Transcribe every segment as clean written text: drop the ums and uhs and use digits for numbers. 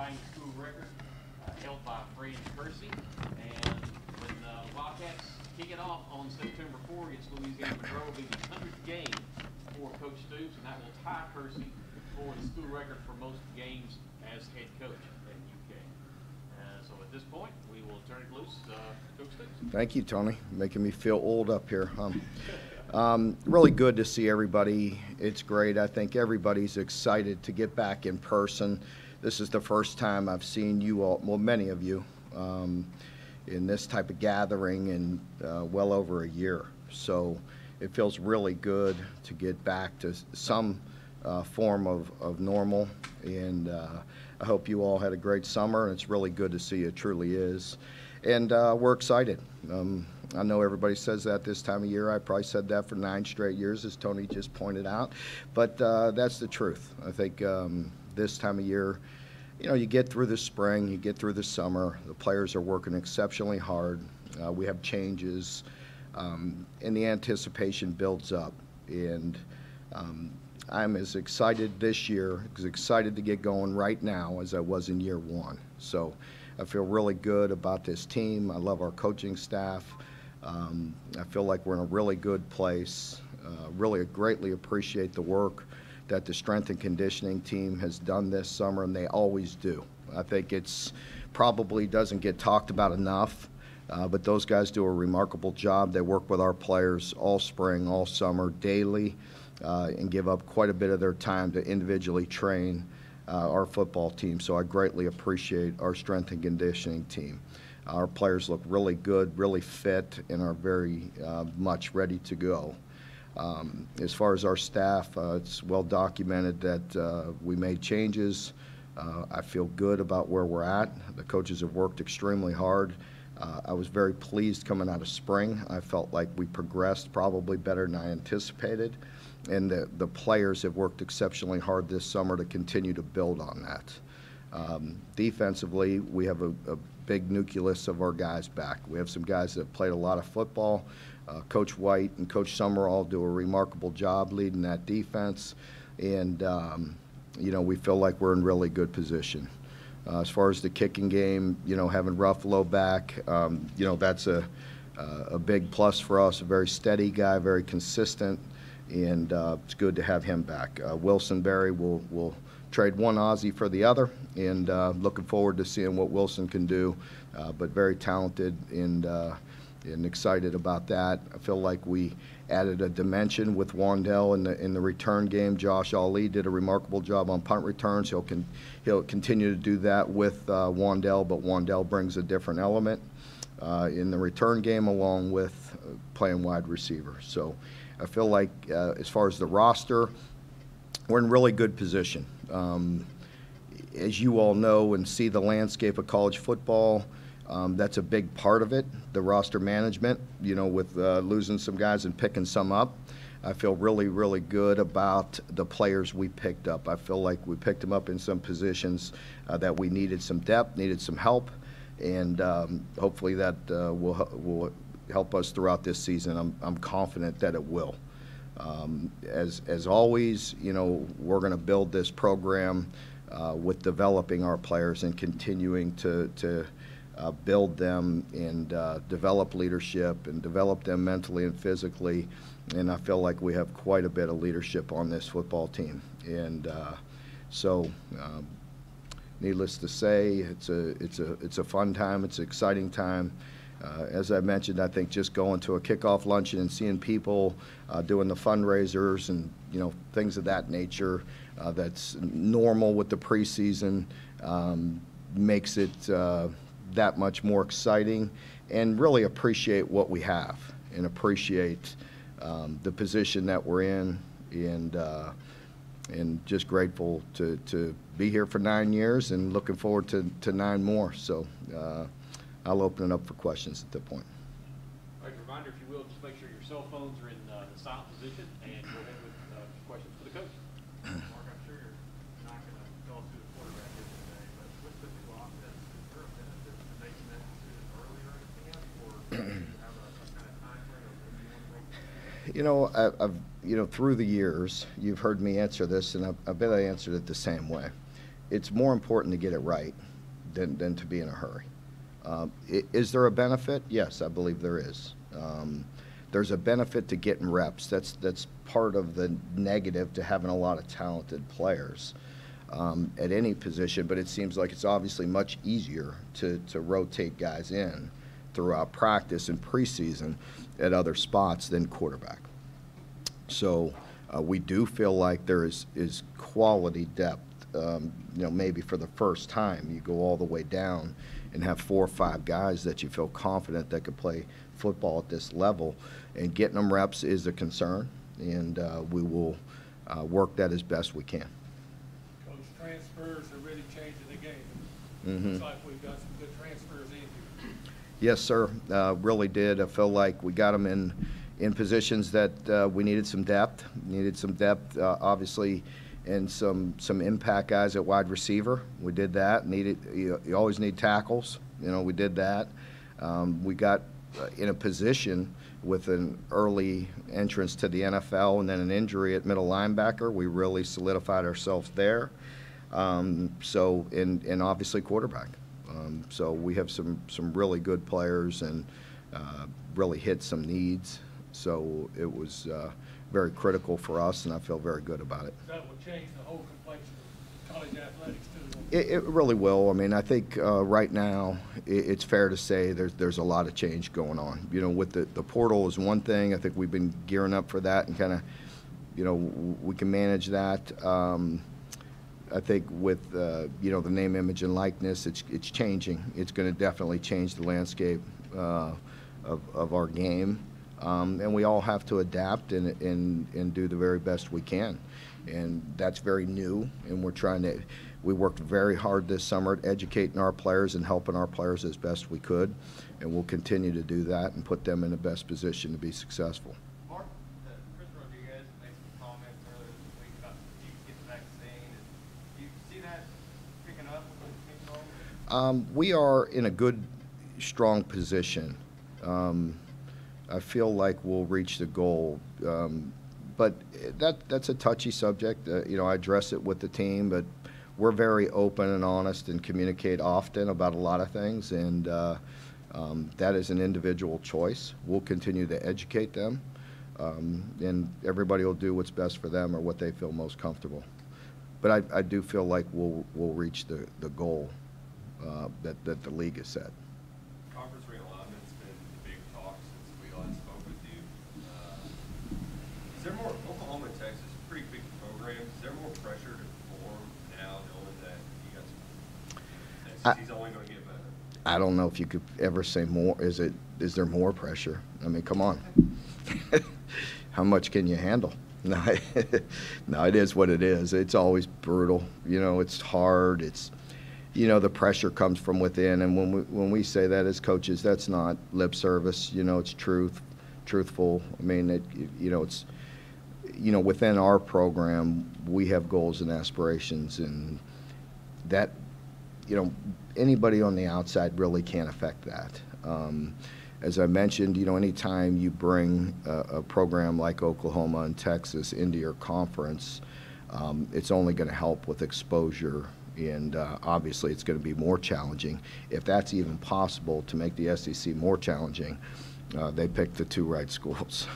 tying school record, held by Fred Kersey. And when the Wildcats kick it off on September 4 against Louisiana Monroe, will be the 100th game for Coach Stoops, and that will tie Kersey for the school record for most games as head coach at UK. So at this point, we will turn it loose to Coach Stoops. Thank you, Tony. Making me feel old up here. Really good to see everybody. It's great. I think everybody's excited to get back in person. This is the first time I've seen you all, well, many of you, in this type of gathering in well over a year. So it feels really good to get back to some form of normal. And I hope you all had a great summer, and it's really good to see it truly is. And we're excited. I know everybody says that this time of year. I probably said that for 9 straight years, as Tony just pointed out. But that's the truth. I think this time of year, you know, you get through the spring, you get through the summer. The players are working exceptionally hard. We have changes, and the anticipation builds up. And I'm as excited this year, as excited to get going right now as I was in year 1. So I feel really good about this team. I love our coaching staff. I feel like we're in a really good place. Really greatly appreciate the work that the strength and conditioning team has done this summer, and they always do. I think it's probably doesn't get talked about enough, but those guys do a remarkable job. They work with our players all spring, all summer, daily, and give up quite a bit of their time to individually train our football team. So I greatly appreciate our strength and conditioning team. Our players look really good, really fit, and are very much ready to go. As far as our staff, it's well documented that we made changes. I feel good about where we're at. The coaches have worked extremely hard. I was very pleased coming out of spring. I felt like we progressed probably better than I anticipated. And the players have worked exceptionally hard this summer to continue to build on that. Defensively, we have a big nucleus of our guys back. We have some guys that played a lot of football. Coach White and Coach Summerall do a remarkable job leading that defense. And, you know, we feel like we're in really good position. As far as the kicking game, you know, having Ruffalo back, you know, that's a big plus for us. A very steady guy, very consistent. And it's good to have him back. Wilson Berry will trade one Aussie for the other, and looking forward to seeing what Wilson can do. But very talented and excited about that. I feel like we added a dimension with Wandell in the return game. Josh Ali did a remarkable job on punt returns. He'll continue to do that with Wandell, but Wandell brings a different element in the return game along with playing wide receiver. So I feel like as far as the roster, we're in really good position. As you all know and see the landscape of college football, that's a big part of it, the roster management, you know, with losing some guys and picking some up. I feel really, really good about the players we picked up. I feel like we picked them up in some positions that we needed some depth, needed some help, and hopefully that will help us throughout this season. I'm confident that it will. As always, you know, we're going to build this program with developing our players and continuing to build them and develop leadership and develop them mentally and physically. And I feel like we have quite a bit of leadership on this football team. And so, needless to say, it's a fun time. It's an exciting time. As I mentioned, I think just going to a kickoff luncheon and seeing people doing the fundraisers and, you know, things of that nature that's normal with the preseason makes it that much more exciting, and really appreciate what we have and appreciate the position that we're in, and just grateful to be here for 9 years and looking forward to 9 more. So I'll open it up for questions at that point. All right, reminder, if you will, just make sure your cell phones are in the silent position, and go ahead with questions for the coach. Mark, I'm sure you're not going to go through the quarterback here today, but with the new offense, is there a benefit to making that decision earlier in camp, or do you have a kind of time frame of when you want to make that? You know, through the years, you've heard me answer this, and I bet I answered it the same way. it's more important to get it right than to be in a hurry. Is there a benefit? Yes, I believe there is. There's a benefit to getting reps. That's part of the negative to having a lot of talented players at any position, but it seems like it's obviously much easier to rotate guys in throughout practice and preseason at other spots than quarterback. So we do feel like there is quality depth. Maybe for the first time you go all the way down and have 4 or 5 guys that you feel confident that could play football at this level, and getting them reps is a concern, and we will work that as best we can. Coach, transfers are really changing the game. Mm-hmm. Looks like we've got some good transfers in here. Yes, sir. Really did. I feel like we got them in positions that we needed some depth. Obviously, and some impact guys at wide receiver. We did that. You always need tackles. We did that. We got in a position with an early entrance to the NFL and then an injury at middle linebacker. We really solidified ourselves there. And obviously quarterback. So we have some really good players and really hit some needs. So it was very critical for us, and I feel very good about it. That will change the whole complexion of college athletics too. It really will. I mean, I think right now it's fair to say there's a lot of change going on. With the portal is one thing. I think we've been gearing up for that and kind of, we can manage that. I think with the name, image, and likeness, it's changing. It's going to definitely change the landscape of our game. And we all have to adapt and do the very best we can. And that's very new, and we worked very hard this summer at educating our players and helping our players as best we could, and we'll continue to do that and put them in the best position to be successful. Mark, Chris Rodriguez made some comments earlier this week about the need to get the vaccine. Do you see that picking up with the team? We are in a good, strong position. I feel like we'll reach the goal, but that's a touchy subject. I address it with the team, but we're very open and honest and communicate often about a lot of things, and that is an individual choice. We'll continue to educate them, and everybody will do what's best for them or what they feel most comfortable. But I do feel like we'll reach the goal that the league has set. Conference realignment's been the big talk since we last spoke with you. Is there more, Oklahoma and Texas, pretty big programs, is there more pressure to perform now knowing that you got some, he's only going to get better? I don't know if you could ever say more. Is there more pressure? I mean, come on. How much can you handle? No, no, it is what it is. It's always brutal. It's hard. It's, the pressure comes from within. And when we say that as coaches, that's not lip service. It's truthful. I mean, it's, within our program, we have goals and aspirations, and that, anybody on the outside really can't affect that. As I mentioned, anytime you bring a program like Oklahoma and Texas into your conference, it's only going to help with exposure, and obviously it's going to be more challenging. If that's even possible to make the SEC more challenging, they picked the 2 right schools.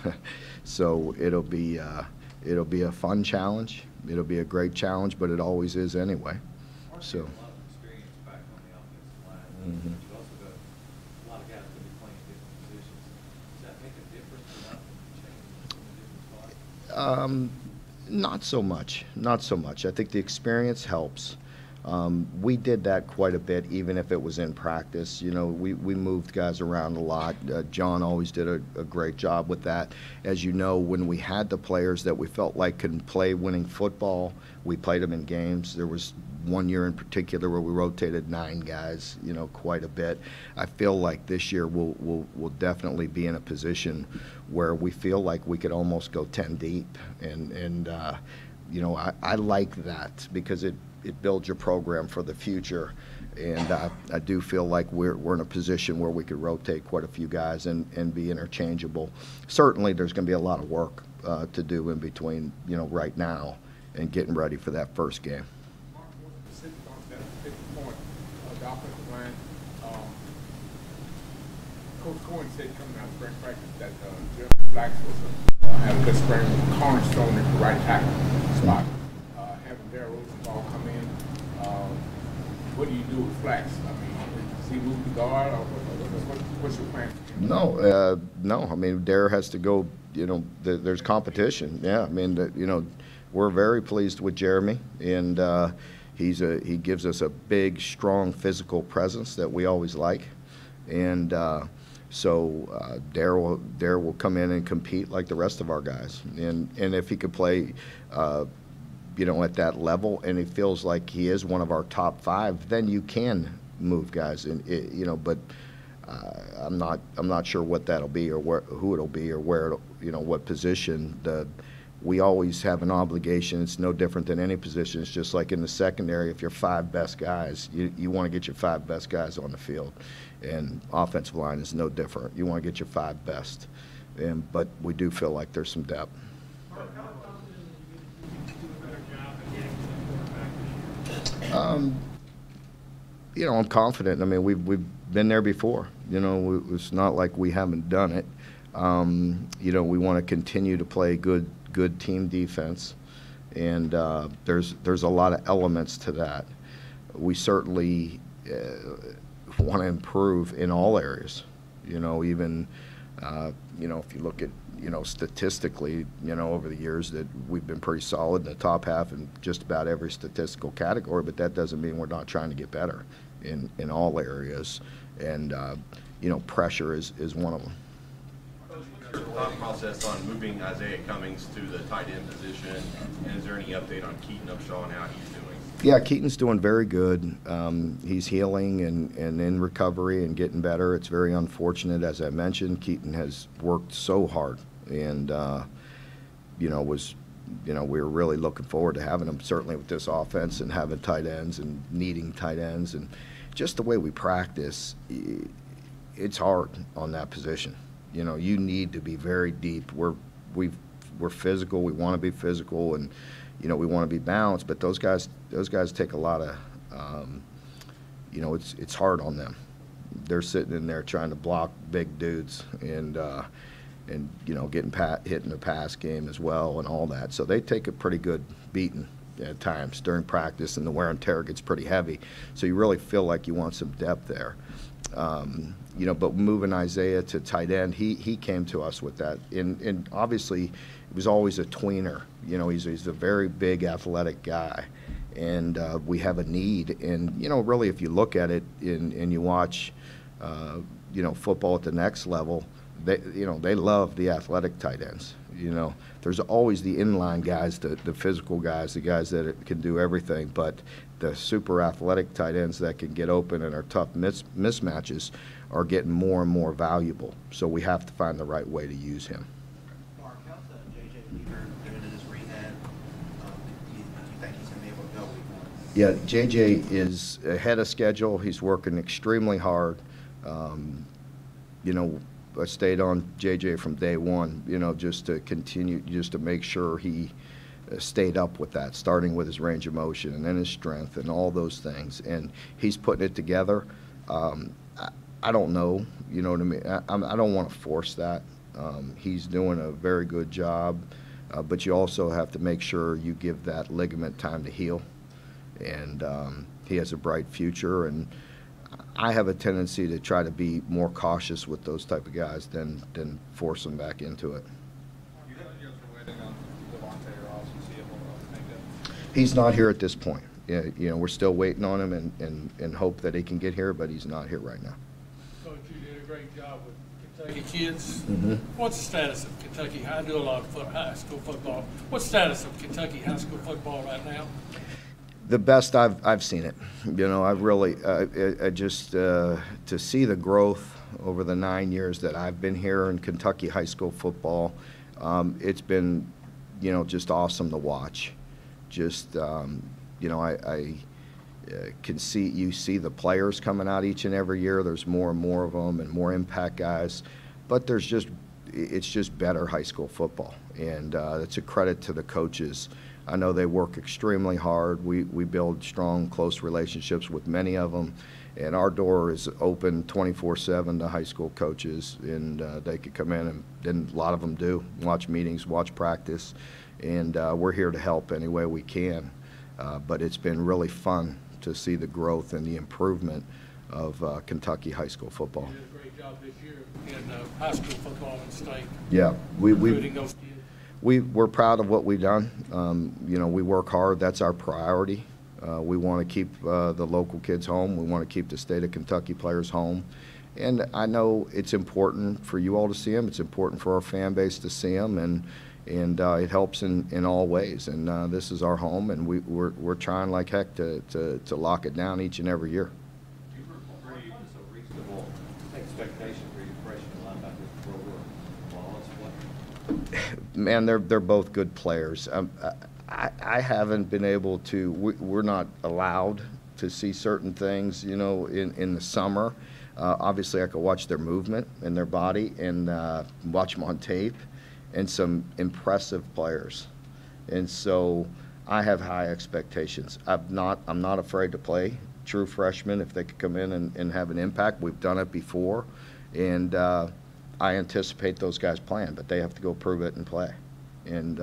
So it'll be a fun challenge. It'll be a great challenge, but it always is anyway. So. A lot of experience back on the offensive line. Mm-hmm. But you've also got a lot of guys that are playing different positions. Does that make a difference or not? Change in a different spot? Not so much. Not so much. I think the experience helps. We did that quite a bit, even if it was in practice. We moved guys around a lot. John always did a great job with that. As you know, when we had the players that we felt like could play winning football, we played them in games. There was one year in particular where we rotated 9 guys, quite a bit. I feel like this year we'll definitely be in a position where we feel like we could almost go 10 deep, and I like that because it builds your program for the future, and I do feel like we're in a position where we could rotate quite a few guys and be interchangeable. Certainly there's going to be a lot of work to do in between right now and getting ready for that first game. Mark, more specific the offensive line. Coach Cohen said coming out of spring practice that Jeff Flax was had a good spring cornerstone at the right tackle spot. Having Darryl Rosenthal come in, what do you do with Flax? I mean, does he move the guard, or what's your plan? No, no. I mean, Dare has to go. You know, there's competition. Yeah, I mean, you know, we're very pleased with Jeremy, and he gives us a big, strong physical presence that we always like, and so Dare will come in and compete like the rest of our guys, and if he could play. You know, at that level, and it feels like he is one of our top 5, then you can move guys, and you know. But I'm not sure what that'll be, or who it'll be, or where it'll, you know, what position. We always have an obligation. It's no different than any position. It's just like in the secondary. If your 5 best guys, you want to get your 5 best guys on the field, and offensive line is no different. You want to get your 5 best, but we do feel like there's some depth. You know, I'm confident. I mean, we've been there before. You know, it's not like we haven't done it. You know, we want to continue to play good team defense, and there's a lot of elements to that. We certainly want to improve in all areas. You know, even you know, if you look at, you know, statistically, you know, over the years that we've been pretty solid in the top half in just about every statistical category, but that doesn't mean we're not trying to get better in all areas, and you know, pressure is one of them. What's your thought process on moving Isaiah Cummings to the tight end position, and is there any update on Keaton Upshaw and how he's doing? Yeah, Keaton's doing very good. He's healing and in recovery and getting better. It's very unfortunate, as I mentioned. Keaton has worked so hard, and you know, we were really looking forward to having him, certainly with this offense and having tight ends and needing tight ends, and just the way we practice, it's hard on that position. You know, you need to be very deep. We're physical. We want to be physical, and you know, we want to be balanced, but those guys take a lot of, you know, it's hard on them. They're sitting in there trying to block big dudes, and you know, hit in the pass game as well and all that. So they take a pretty good beating at times during practice, and the wear and tear gets pretty heavy. So you really feel like you want some depth there. You know, but moving Isaiah to tight end, he came to us with that, and obviously he was always a tweener. You know, he's a very big athletic guy, and we have a need. And you know, really, if you look at it and you watch, you know, football at the next level, they love the athletic tight ends. You know, there's always the inline guys, the physical guys, the guys that can do everything, but the super athletic tight ends that can get open and are tough mismatches are getting more and more valuable. So we have to find the right way to use him. Mark, how's J.J. Weaver doing in his rehab? Do you think he's going to be able to go week 1? Yeah, J.J. is ahead of schedule. He's working extremely hard. You know, I stayed on J.J. from day one, you know, just to continue, just to make sure he stayed up with that, starting with his range of motion and then his strength and all those things. And he's putting it together. I don't know, you know what I mean? I don't want to force that. He's doing a very good job, but you also have to make sure you give that ligament time to heal. And he has a bright future, and I have a tendency to try to be more cautious with those type of guys than force them back into it. He's not here at this point. You know, we're still waiting on him and hope that he can get here, but he's not here right now. Coach, you did a great job with Kentucky kids. Mm-hmm. What's the status of Kentucky? I do a lot of high school football. What's the status of Kentucky high school football right now? The best I've seen it. You know, I really I just to see the growth over the 9 years that I've been here in Kentucky high school football, it's been, you know, just awesome to watch. Just you know, I can see the players coming out each and every year. There's more and more of them and more impact guys, but it's just better high school football, and it's a credit to the coaches. I know they work extremely hard. We build strong, close relationships with many of them, and our door is open 24/7 to high school coaches, and they could come in, and then a lot of them do, watch meetings, watch practice, and we're here to help any way we can. But it's been really fun to see the growth and the improvement of Kentucky high school football. You did a great job this year in high school football and state, Yeah, recruiting those kids. we're proud of what we've done. You know, we work hard. That's our priority. We want to keep the local kids home. We want to keep the state of Kentucky players home. And I know it's important for you all to see them. It's important for our fan base to see them, and it helps in all ways. And this is our home, and we're trying like heck to lock it down each and every year. What is a reasonable expectation for your freshman linebacker for Wallace? Man, they're both good players. I haven't been able to. We're not allowed to see certain things, you know, in the summer. Obviously, I could watch their movement and their body and watch them on tape, and some impressive players. And so I have high expectations. I'm not afraid to play true freshmen if they could come in and have an impact. We've done it before, and I anticipate those guys playing, but they have to go prove it and play. And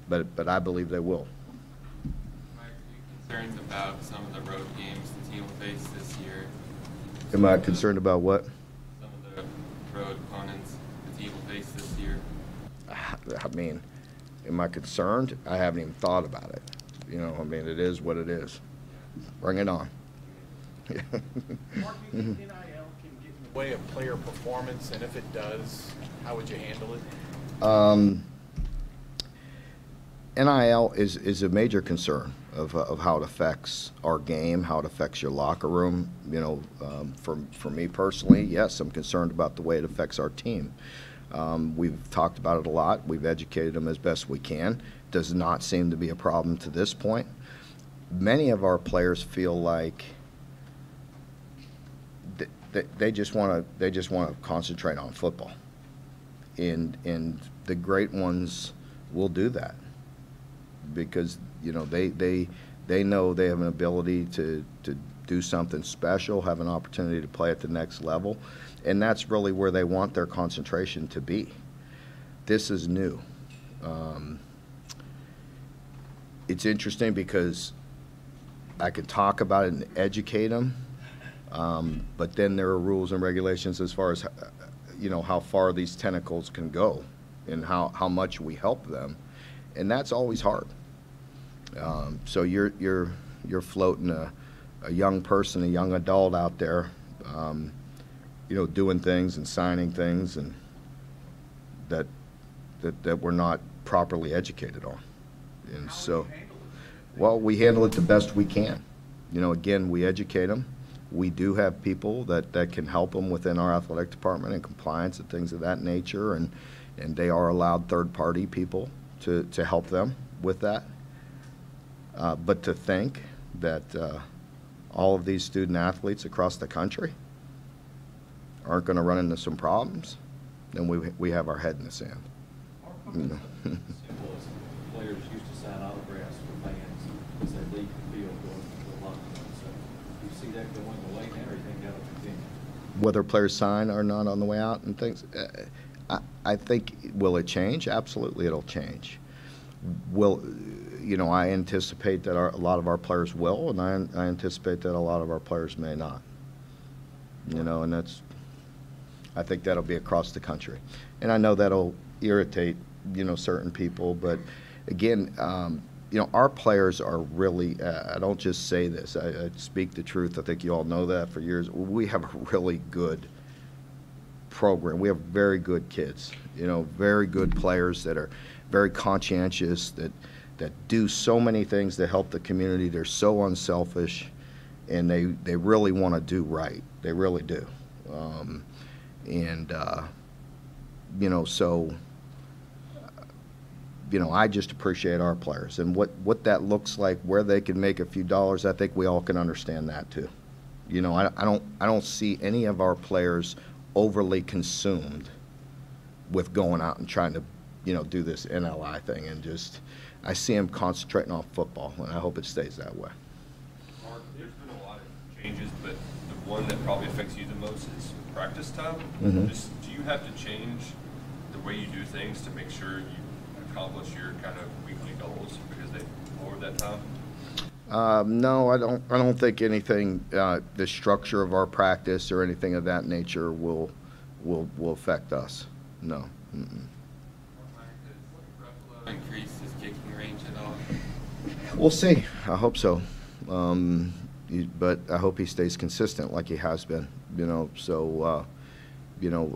but I believe they will. Mike, are you concerned about some of the road games the team will face this year? Am I concerned about what? Some of the road opponents the team will face this year. I mean, am I concerned? I haven't even thought about it. You know, I mean, it is what it is. Bring it on. Mark, you think NIL can get in the way of player performance, and if it does, how would you handle it? NIL is a major concern of how it affects our game, how it affects your locker room. You know, for me personally, yes, I'm concerned about the way it affects our team. We've talked about it a lot. We've educated them as best we can. Does not seem to be a problem to this point. Many of our players feel like they just want to concentrate on football, and the great ones will do that because, you know, they know they have an ability to do something special, have an opportunity to play at the next level, and that's really where they want their concentration to be. This is new. It's interesting because I could talk about it and educate them, but then there are rules and regulations as far as, you know, how far these tentacles can go and how much we help them, and that's always hard. So you're floating a young person, a young adult out there, you know, doing things and signing things and that we're not properly educated on. And so, well, we handle it the best we can. You know, again, we educate them. We do have people that can help them within our athletic department and compliance and things of that nature, and they are allowed third-party people to help them with that. But to think that all of these student athletes across the country aren't going to run into some problems, then we have our head in the sand. You know. Simple as players used to sign autographs for fans as they leave the field going to the locker room. So do you see that going away now, or you think that'll continue? Whether players sign or not on the way out and things, I think, will it change? Absolutely, it'll change. You know, I anticipate that a lot of our players will, and I anticipate that a lot of our players may not. You know, and I think that'll be across the country. And I know that'll irritate, you know, certain people, but again, you know, our players are really, I don't just say this, I speak the truth. I think you all know that for years. We have a really good program. We have very good kids, you know, very good players that are very conscientious, that do so many things to help the community. They're so unselfish, and they really want to do right. They really do. You know, so, you know, I just appreciate our players and what that looks like, where they can make a few dollars. I think we all can understand that too. You know, I don't see any of our players overly consumed with going out and trying to, you know, do this NLI thing and just, I see him concentrating on football, and I hope it stays that way. Mark, there's been a lot of changes, but the one that probably affects you the most is practice time. Just, do you have to change the way you do things to make sure you accomplish your kind of weekly goals because they lower that time? No, I don't think anything. The structure of our practice or anything of that nature will affect us. No. Increase his kicking range at all? We'll see. I hope so. But I hope he stays consistent like he has been. So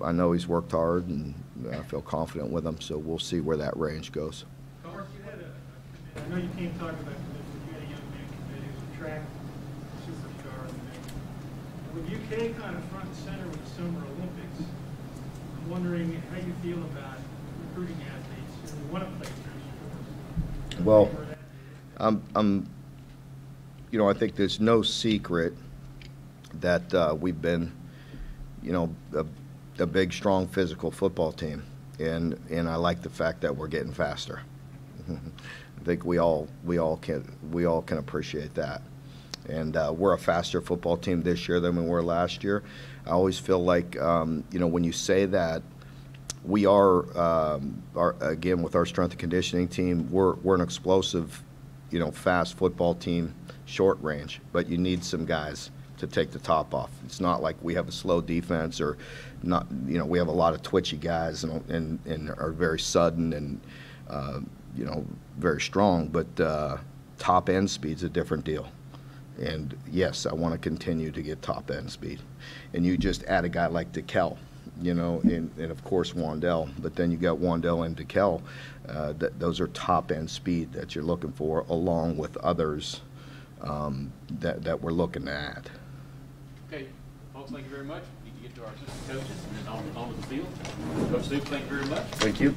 I know he's worked hard, and I feel confident with him. So we'll see where that range goes. Mark, you had I know you can't talk about this, but you had a young man committed who was a track superstar in the nation. With UK kind of front and center with the Summer Olympics, I'm wondering how you feel about recruiting athletes who want to play through sports. Well, I think there's no secret that we've been, a big, strong, physical football team, and I like the fact that we're getting faster. I think we all can appreciate that, and we're a faster football team this year than we were last year. I always feel like when you say that, we are again with our strength and conditioning team, we're an explosive, fast football team, short range, but you need some guys to take the top off. It's not like we have a slow defense or not. We have a lot of twitchy guys and are very sudden and very strong, but top end speed's a different deal. And yes, I want to continue to get top end speed. And you just add a guy like Mccall, and of course Wandell, but then you got Wandell and Mccall. Those are top end speed that you're looking for, along with others that we're looking to add. Okay, folks, thank you very much. We need to get to our assistant coaches and then on to the field. Coach Stoops, thank you very much. Thank you.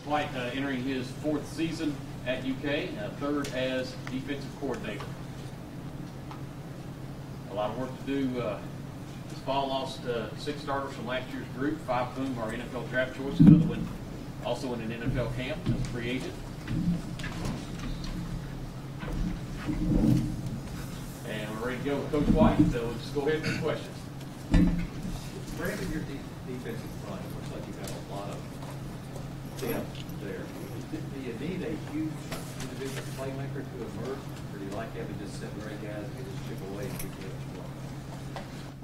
White entering his 4th season at UK, 3rd as defensive coordinator. A lot of work to do. This fall lost 6 starters from last year's group, 5 of whom are NFL draft choices, another one also in an NFL camp as a free agent. And we're ready to go with Coach White, so we'll just go ahead with the questions. Brandon, your defensive front, it looks like you've got a lot of depth there. Do you need a huge individual playmaker to emerge, or do you like having just separate guys and just chip away and keep the edge?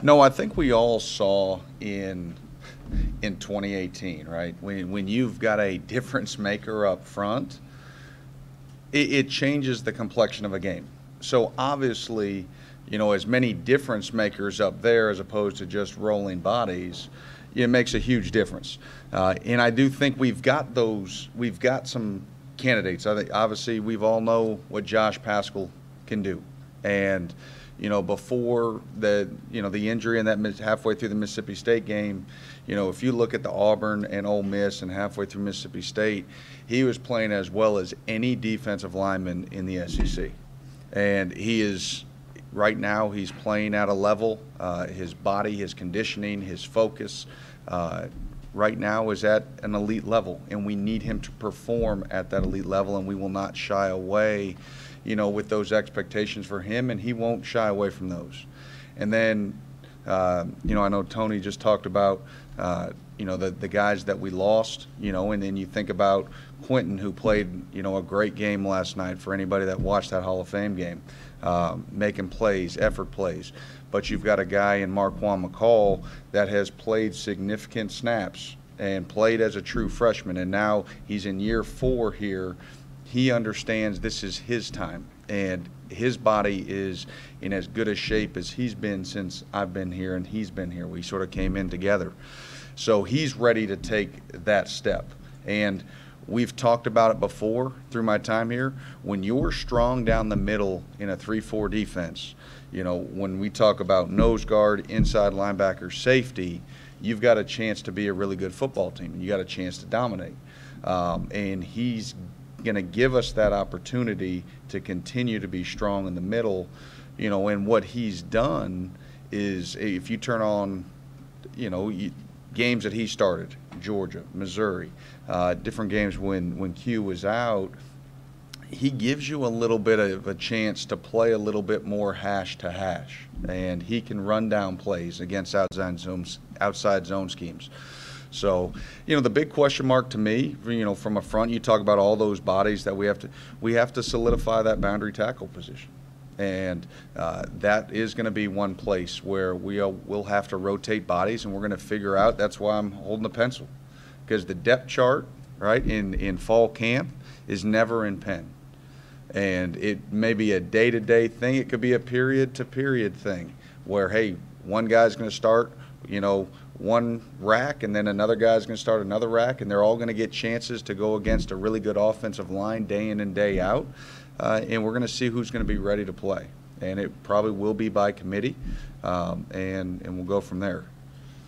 No, I think we all saw in 2018, right? When you've got a difference maker up front, it changes the complexion of a game. So obviously, as many difference makers up there as opposed to just rolling bodies, it makes a huge difference. And I do think we've got some candidates. I think obviously we've all know what Josh Paschal can do. And before the injury and that halfway through the Mississippi State game, if you look at the Auburn and Ole Miss and halfway through Mississippi State, he was playing as well as any defensive lineman in the SEC. And right now he's playing at a level, his body, his conditioning, his focus, right now is at an elite level, and we need him to perform at that elite level, and we will not shy away with those expectations for him, and he won't shy away from those. And then, I know Tony just talked about, the guys that we lost, and then you think about Quentin, who played, a great game last night for anybody that watched that Hall of Fame game, making plays, effort plays. But you've got a guy in Juan Mccall that has played significant snaps and played as a true freshman, and now he's in year 4 here. He understands this is his time, and his body is in as good a shape as he's been since I've been here and he's been here. We sort of came in together. So he's ready to take that step. And we've talked about it before through my time here. When you're strong down the middle in a 3-4 defense, when we talk about nose guard, inside linebacker, safety, you've got a chance to be a really good football team. You got a chance to dominate. And he's going to give us that opportunity to continue to be strong in the middle, and what he's done is if you turn on, games that he started, Georgia, Missouri, different games when Q was out, he gives you a little bit of a chance to play a little bit more hash to hash, and he can run down plays against outside zone schemes. So, the big question mark to me, from a front, you talk about all those bodies that we have to solidify that boundary tackle position. And that is going to be one place where we'll have to rotate bodies, and we're going to figure out. That's why I'm holding the pencil, because the depth chart, right, in fall camp is never in pen. And it may be a day-to-day thing. It could be a period-to-period thing where, hey, one guy's going to start, one rack, and then another guy's going to start another rack, and they're all going to get chances to go against a really good offensive line day in and day out. And we're going to see who's going to be ready to play. And it probably will be by committee, and we'll go from there.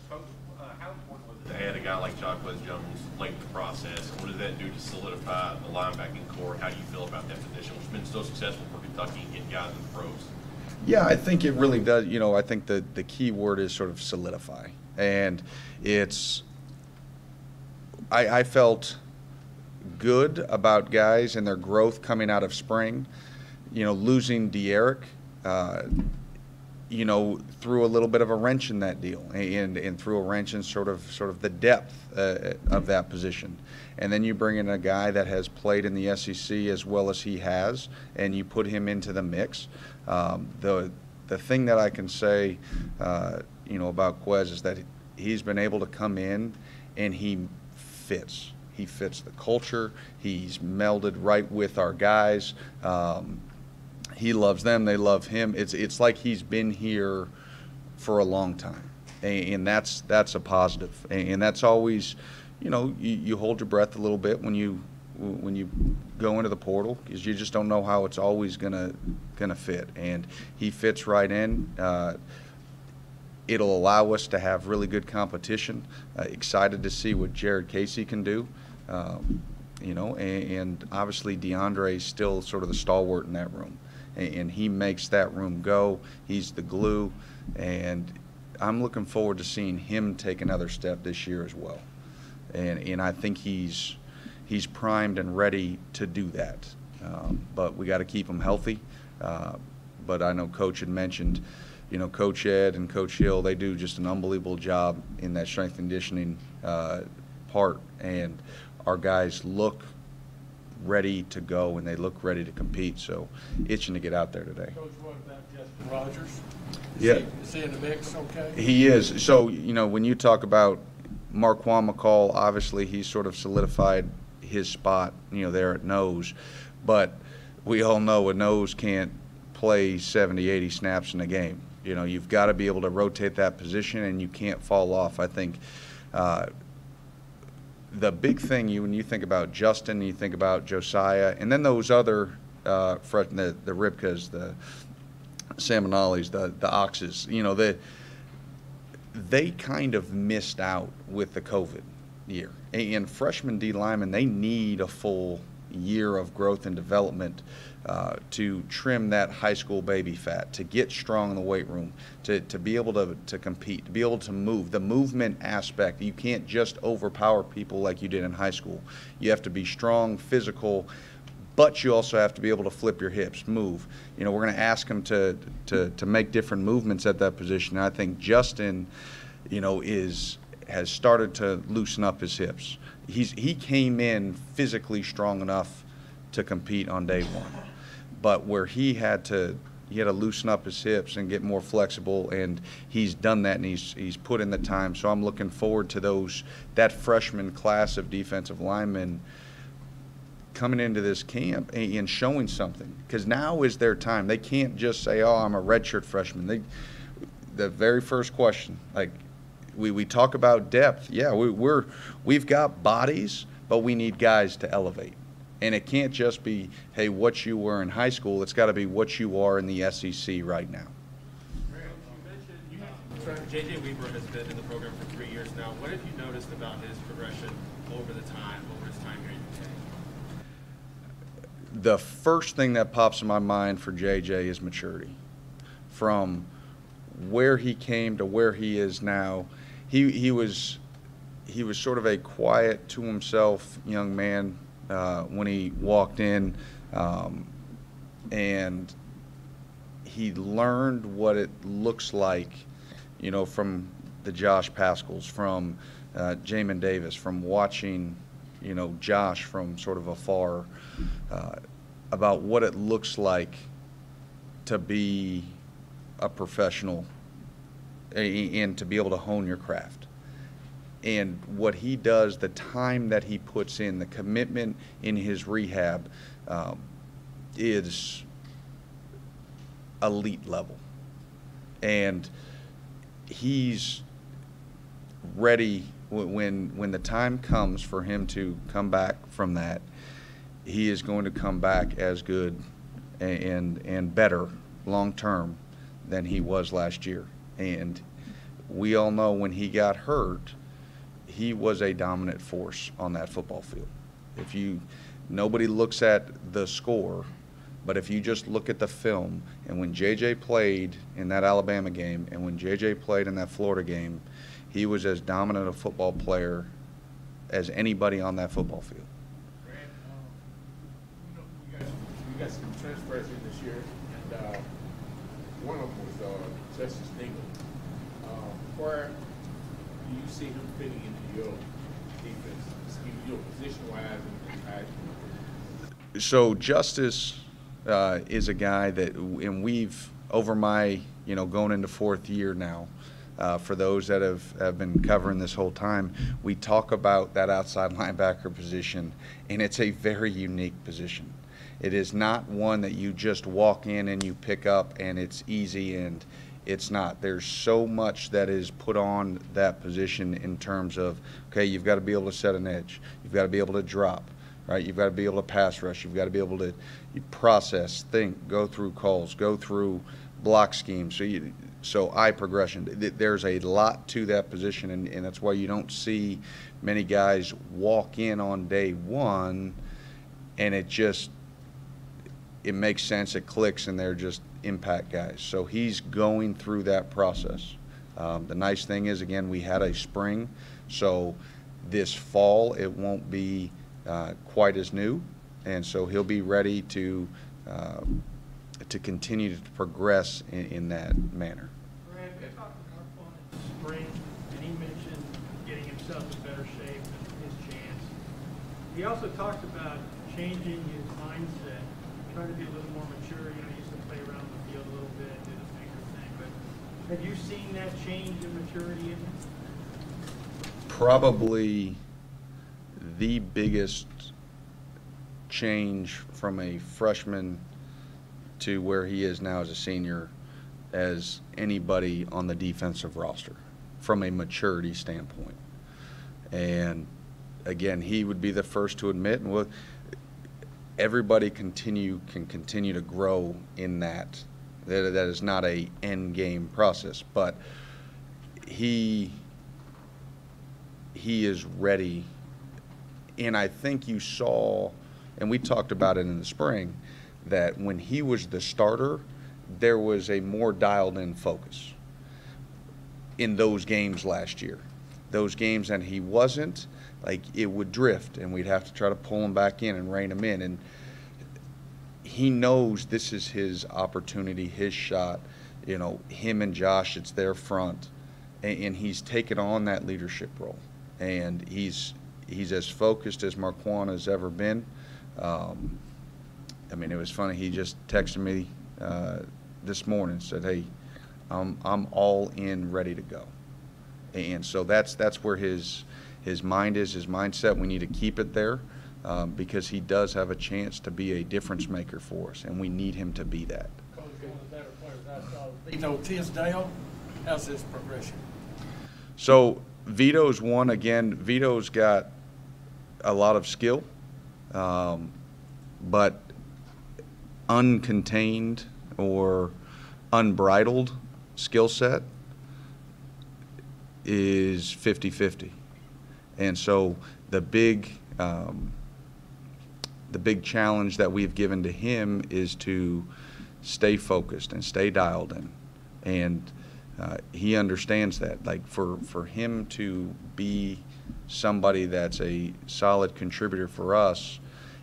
How important was it to add a guy like Jacquez Jones late in the process? And what does that do to solidify the linebacking core? How do you feel about that position, which has been so successful for Kentucky getting guys in the pros? Yeah, I think it really does. I think the key word is sort of solidify. And I felt good about guys and their growth coming out of spring. Losing De'Eric, threw a little bit of a wrench in that deal, and threw a wrench in sort of the depth of that position. And then you bring in a guy that has played in the SEC as well as he has, and you put him into the mix. The thing that I can say, about Quez is that he's been able to come in and he fits. He fits the culture. He's melded right with our guys. He loves them. They love him. It's like he's been here for a long time, and that's a positive. And that's always, you hold your breath a little bit when you go into the portal, because you just don't know how it's always gonna fit. And he fits right in. It'll allow us to have really good competition. Excited to see what Jared Casey can do. And obviously DeAndre is still sort of the stalwart in that room, and he makes that room go. He's the glue, and I'm looking forward to seeing him take another step this year as well. And I think he's primed and ready to do that. But we got to keep him healthy. But I know Coach had mentioned, Coach Ed and Coach Hill, they do just an unbelievable job in that strength and conditioning part, and our guys look ready to go and they look ready to compete. So itching to get out there today. Coach, what about Justin Rogers? Is he in the mix? Okay. He is. So when you talk about Juan Mccall, obviously he's sort of solidified his spot, there at nose, but we all know a nose can't play 70, 80 snaps in a game. You've got to be able to rotate that position, and you can't fall off. I think the big thing when you think about Justin, you think about Josiah, and then those other the Ribkas, the Salmonalis, the Oxes, they kind of missed out with the COVID year. And freshman D linemen, they need a full year of growth and development to trim that high school baby fat, to get strong in the weight room, to be able to compete, to be able to move. The movement aspect, you can't just overpower people like you did in high school. You have to be strong, physical, but you also have to be able to flip your hips, move. We're going to ask them to make different movements at that position. And I think Justin, has started to loosen up his hips. He came in physically strong enough to compete on day one, but where he had to loosen up his hips and get more flexible, and he's done that, and he's put in the time. So I'm looking forward to that freshman class of defensive linemen coming into this camp and showing something, because now is their time. They can't just say, "Oh, I'm a redshirt freshman." The very first question, like we talk about depth. Yeah, we've got bodies, but we need guys to elevate. And it can't just be, hey, what you were in high school. It's got to be what you are in the SEC right now. You mentioned J.J. Weaver has been in the program for 3 years now. What have you noticed about his progression over his time here in UK? The first thing that pops in my mind for JJ is maturity. From where he came to where he is now, he was sort of a quiet to himself young man when he walked in, and he learned what it looks like, you know, from the Josh Pascals, from Jamin Davis, from watching, you know, Josh from sort of afar, about what it looks like to be a professional and to be able to hone your craft. And what he does, the time that he puts in, the commitment in his rehab is elite level. And he's ready when the time comes for him to come back from that. He is going to come back as good and better long term than he was last year. And we all know when he got hurt, he was a dominant force on that football field. Nobody looks at the score, but if you just look at the film, and when JJ played in that Alabama game and when JJ played in that Florida game, he was as dominant a football player as anybody on that football field. Grant, you got some transfers in this year, and one of them was Justice Dingle. Where do you see him fitting into your defense, your position-wise and passion? So Justice is a guy that, and we've, over my, you know, going into fourth year now, for those that have been covering this whole time, we talk about that outside linebacker position, and it's a very unique position. It is not one that you just walk in and you pick up and it's easy, and it's not. There's so much that is put on that position in terms of, okay, you've got to be able to set an edge. You've got to be able to drop, right? You've got to be able to pass rush. You've got to be able to process, think, go through calls, go through block schemes. So eye progression. There's a lot to that position, and that's why you don't see many guys walk in on day one and it makes sense, it clicks, and they're just impact guys. So he's going through that process. The nice thing is, again, we had a spring, so this fall it won't be quite as new, and so he'll be ready to continue to progress in that manner. Brad, we talked to Mccall in the spring, and he mentioned getting himself in better shape and his chance. He also talked about changing his mindset, trying to be a little more mature. You know, he used to play around the field a little bit, do the finger thing. But have you seen that change in maturity in him? Probably the biggest change from a freshman to where he is now as a senior as anybody on the defensive roster from a maturity standpoint. And again, he would be the first to admit, and everybody can continue to grow in that. That is not a end game process, but he is ready. And I think you saw, and we talked about it in the spring, that when he was the starter, there was a more dialed in focus in those games last year. Those games that he wasn't, like, it would drift and we'd have to try to pull him back in and rein him in. And he knows this is his opportunity, his shot. You know, him and Josh, it's their front, and he's taken on that leadership role. And he's as focused as Marquand has ever been. I mean, it was funny. He just texted me this morning, said, "Hey, I'm all in, ready to go." And so that's where his mind is, his mindset. We need to keep it there because he does have a chance to be a difference maker for us, and we need him to be that. Coach, one of the better players I saw, Vito Tisdale. How's his progression? So Vito's one. Again, Vito's got a lot of skill, but uncontained or unbridled skill set is 50-50. And so the big challenge that we've given to him is to stay focused and stay dialed in. And he understands that. Like for him to be somebody that's a solid contributor for us,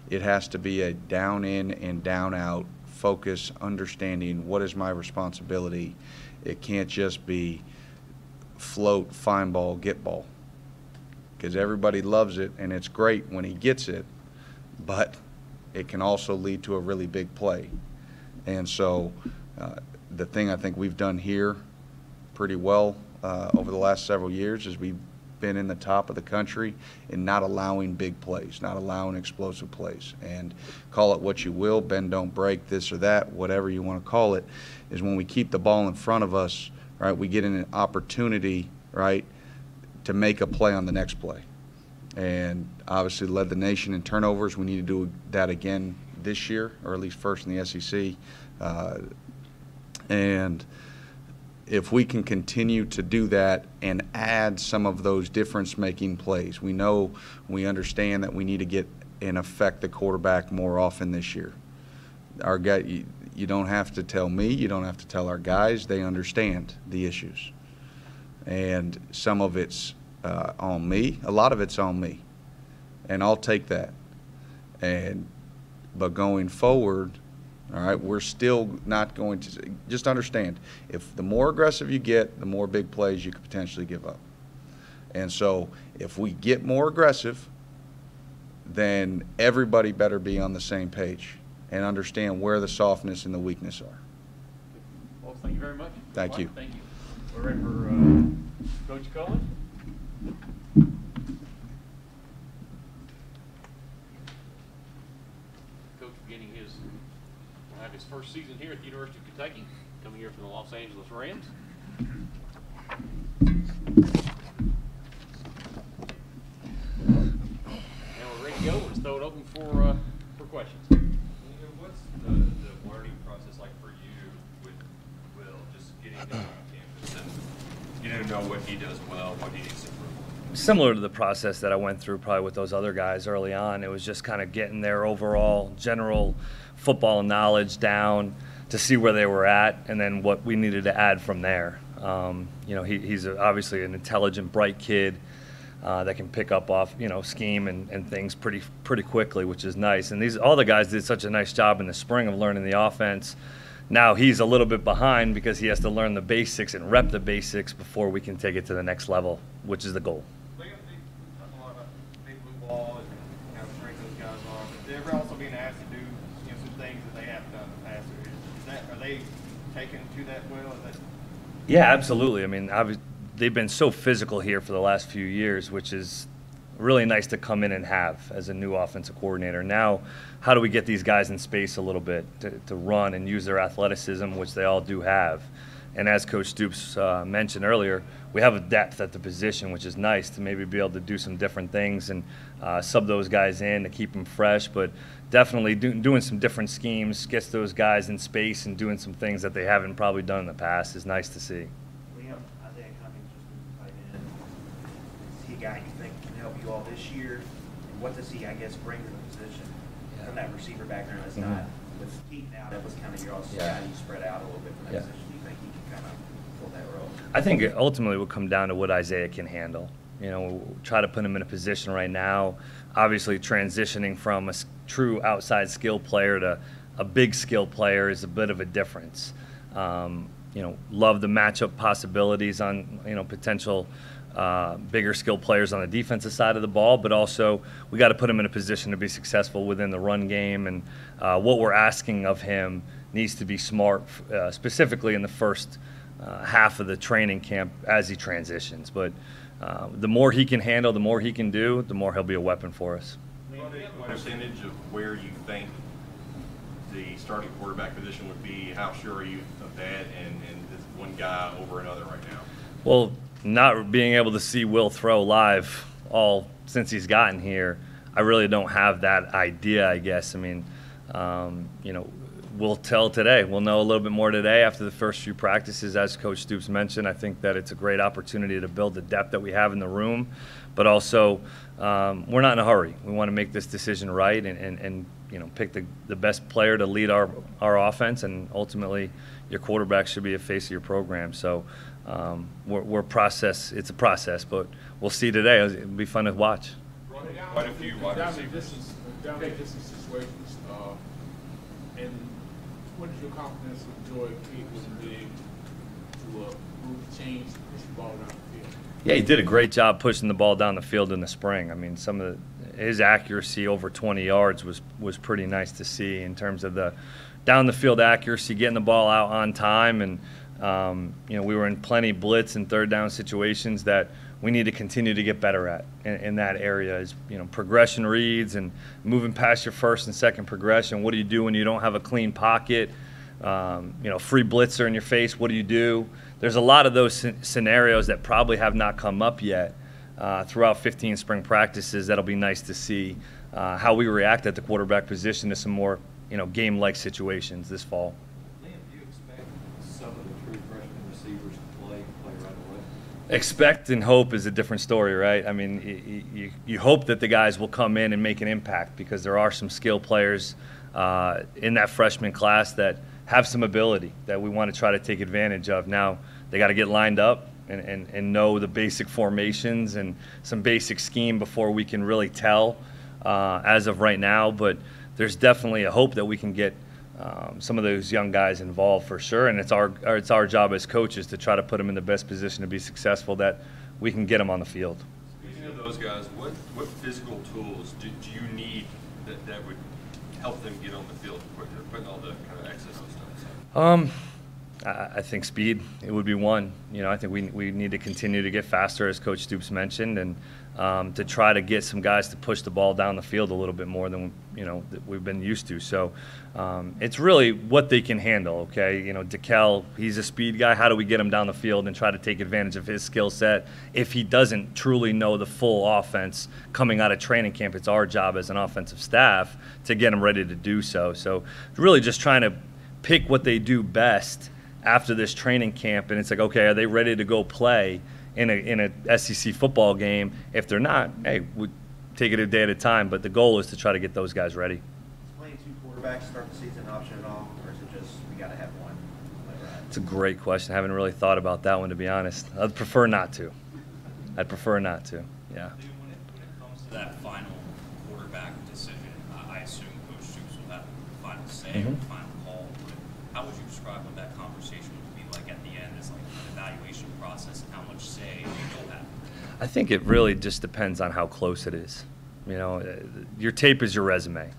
it has to be a down in and down out focus, understanding what is my responsibility. It can't just be float, find ball, get ball, because everybody loves it and it's great when he gets it, but it can also lead to a really big play. And so the thing I think we've done here pretty well over the last several years is we've been in the top of the country in not allowing big plays, not allowing explosive plays. And call it what you will, bend don't break, this or that, whatever you want to call it, is when we keep the ball in front of us, right, we get an opportunity, right, to make a play on the next play. And obviously led the nation in turnovers. We need to do that again this year, or at least first in the SEC. And if we can continue to do that and add some of those difference-making plays, we understand that we need to get and affect the quarterback more often this year. Our guy, you don't have to tell me, you don't have to tell our guys. They understand the issues. And some of it's on me. A lot of it's on me. And I'll take that. But going forward, all right, we're still not going to – just understand, if the more aggressive you get, the more big plays you could potentially give up. And so if we get more aggressive, then everybody better be on the same page and understand where the softness and the weakness are. Well, thank you very much. Thank you. Thank you. We're ready for Coach Cullen. Coach beginning will have his first season here at the University of Kentucky, coming here from the Los Angeles Rams. And we're ready to go. Let's throw it open for questions. What's the learning process like for you with Will, just getting him on campus and getting to know what he does well, what he needs to improve on? Similar to the process that I went through probably with those other guys early on. It was just kind of getting their overall general football knowledge down to see where they were at and then what we needed to add from there. He's obviously an intelligent, bright kid that can pick up off, scheme and things pretty quickly, which is nice. And all the guys did such a nice job in the spring of learning the offense. Now he's a little bit behind because he has to learn the basics and rep the basics before we can take it to the next level, which is the goal. We talk a lot about big blue ball and how strength those guys are. But they're also being asked to do some things that they haven't done in the past. Are they taken to that well? Yeah, absolutely. I mean, they've been so physical here for the last few years, which is really nice to come in and have as a new offensive coordinator. Now, how do we get these guys in space a little bit to run and use their athleticism, which they all do have? And as Coach Stoops mentioned earlier, we have a depth at the position, which is nice to maybe be able to do some different things and sub those guys in to keep them fresh. But definitely doing some different schemes, gets those guys in space and doing some things that they haven't probably done in the past is nice to see. Isaiah Cummings just moved right in. Is he a guy you think can help you all this year? And what does he, bring to the position from that receiver background? It's not with Keaton out. That was kind of your also guy you spread out a little bit from that position. Do you think he can kind of fill that role? I think it ultimately will come down to what Isaiah can handle. We'll try to put him in a position right now, obviously transitioning from a true outside skill player to a big skill player is a bit of a difference. Love the matchup possibilities on, potential bigger skill players on the defensive side of the ball, but also we got to put him in a position to be successful within the run game. And what we're asking of him needs to be smart, specifically in the first half of the training camp as he transitions. But the more he can handle, the more he can do, the more he'll be a weapon for us. What percentage of where you think the starting quarterback position would be? How sure are you of that? And is one guy over another right now? Well, not being able to see Will throw live all since he's gotten here, I really don't have that idea, I guess. I mean, we'll tell today. We'll know a little bit more today after the first few practices. As Coach Stoops mentioned, I think that it's a great opportunity to build the depth that we have in the room, but also we're not in a hurry. We want to make this decision right and pick the best player to lead our offense, and ultimately your quarterback should be a face of your program. So it's a process, but we'll see today. It'll be fun to watch. Quite a few wide Down receivers. to distance situations, and what is your confidence with Joy Keaton being to move the chains, push the ball down the field? Yeah, he did a great job pushing the ball down the field in the spring. I mean, his accuracy over 20 yards was pretty nice to see in terms of the down the field accuracy, getting the ball out on time, and we were in plenty blitz and third down situations that we need to continue to get better at in that area. Is progression reads and moving past your first and second progression. What do you do when you don't have a clean pocket? Free blitzer in your face. What do you do? There's a lot of those scenarios that probably have not come up yet throughout 15 spring practices. That'll be nice to see how we react at the quarterback position to some more game-like situations this fall. Liam, do you expect some of the true freshman receivers to play right away? Expect and hope is a different story, right? I mean, you hope that the guys will come in and make an impact, because there are some skill players in that freshman class that have some ability that we want to try to take advantage of. Now, they got to get lined up and know the basic formations and some basic scheme before we can really tell as of right now. But there's definitely a hope that we can get some of those young guys involved for sure, and it's our job as coaches to try to put them in the best position to be successful, that we can get them on the field. Speaking of those guys, what physical tools do you need that would help them get on the field quicker, putting all the kind of X's and stuff? I think speed, it would be one. I think we need to continue to get faster, as Coach Stoops mentioned, and to try to get some guys to push the ball down the field a little bit more than that we've been used to. So it's really what they can handle. Okay, DeKel, he's a speed guy. How do we get him down the field and try to take advantage of his skill set? If he doesn't truly know the full offense coming out of training camp, it's our job as an offensive staff to get him ready to do so. So really just trying to pick what they do best after this training camp, and it's like, okay, are they ready to go play in a SEC football game? If they're not, hey, we take it a day at a time, but the goal is to try to get those guys ready. Is playing two quarterbacks start the season an option at all, or is it just we got to have one? It's a great question. I haven't really thought about that one, to be honest. I'd prefer not to. Yeah. When it comes to that final quarterback decision, I assume Coach Stoops will have the final say or the final call. But how would you describe what that conversation would be like at the end? As like an evaluation process, and how much say you'll have? I think it really just depends on how close it is. Your tape is your resume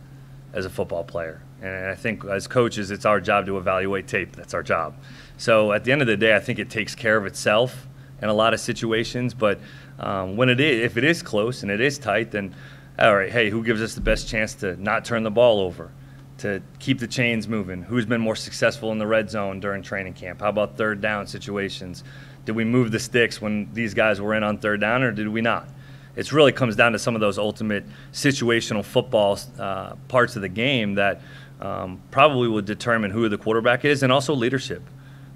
as a football player. And I think as coaches, it's our job to evaluate tape. That's our job. So at the end of the day, I think it takes care of itself in a lot of situations. But if it is close and it is tight, then all right, hey, who gives us the best chance to not turn the ball over, to keep the chains moving? Who's been more successful in the red zone during training camp? How about third down situations? Did we move the sticks when these guys were in on third down, or did we not? It really comes down to some of those ultimate situational football parts of the game that probably would determine who the quarterback is, and also leadership.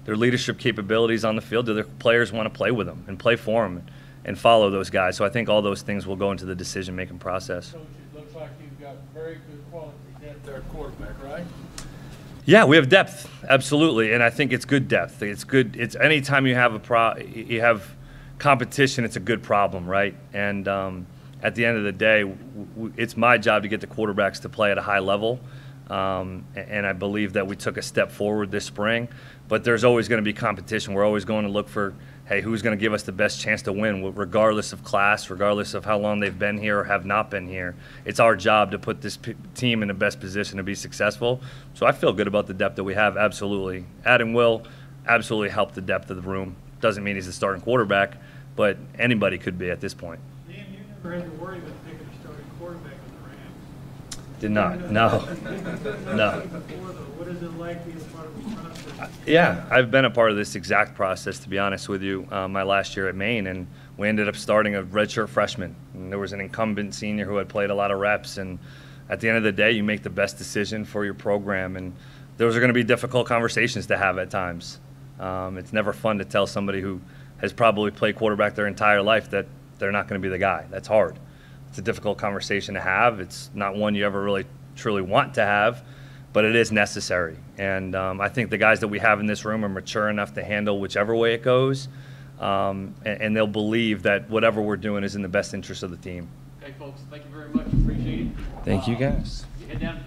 Their leadership capabilities on the field. Do their players want to play with them and play for them and follow those guys? So I think all those things will go into the decision-making process. Coach, it looks like you've got very good quality depth there at quarterback, right? Yeah, we have depth, absolutely, and I think it's good depth. It's good. It's anytime you have you have competition, it's a good problem, right? And at the end of the day, it's my job to get the quarterbacks to play at a high level, and I believe that we took a step forward this spring. But there's always going to be competition. We're always going to look for, hey, who's going to give us the best chance to win, regardless of class, regardless of how long they've been here or have not been here. It's our job to put this team in the best position to be successful. So I feel good about the depth that we have, absolutely. Adam will absolutely help the depth of the room. Doesn't mean he's the starting quarterback, but anybody could be at this point. Liam, you never had to worry about picking a starting quarterback in the Rams. Did not, no. No. What is it like being part of the process? Yeah, I've been a part of this exact process, to be honest with you, my last year at Maine, and we ended up starting a redshirt freshman. And there was an incumbent senior who had played a lot of reps, and at the end of the day, you make the best decision for your program. And those are going to be difficult conversations to have at times. It's never fun to tell somebody who has probably played quarterback their entire life that they're not going to be the guy. That's hard. It's a difficult conversation to have. It's not one you ever really truly want to have, but it is necessary. And I think the guys that we have in this room are mature enough to handle whichever way it goes, and they'll believe that whatever we're doing is in the best interest of the team. Okay, folks, thank you very much. Appreciate it. Thank you, guys. You head down to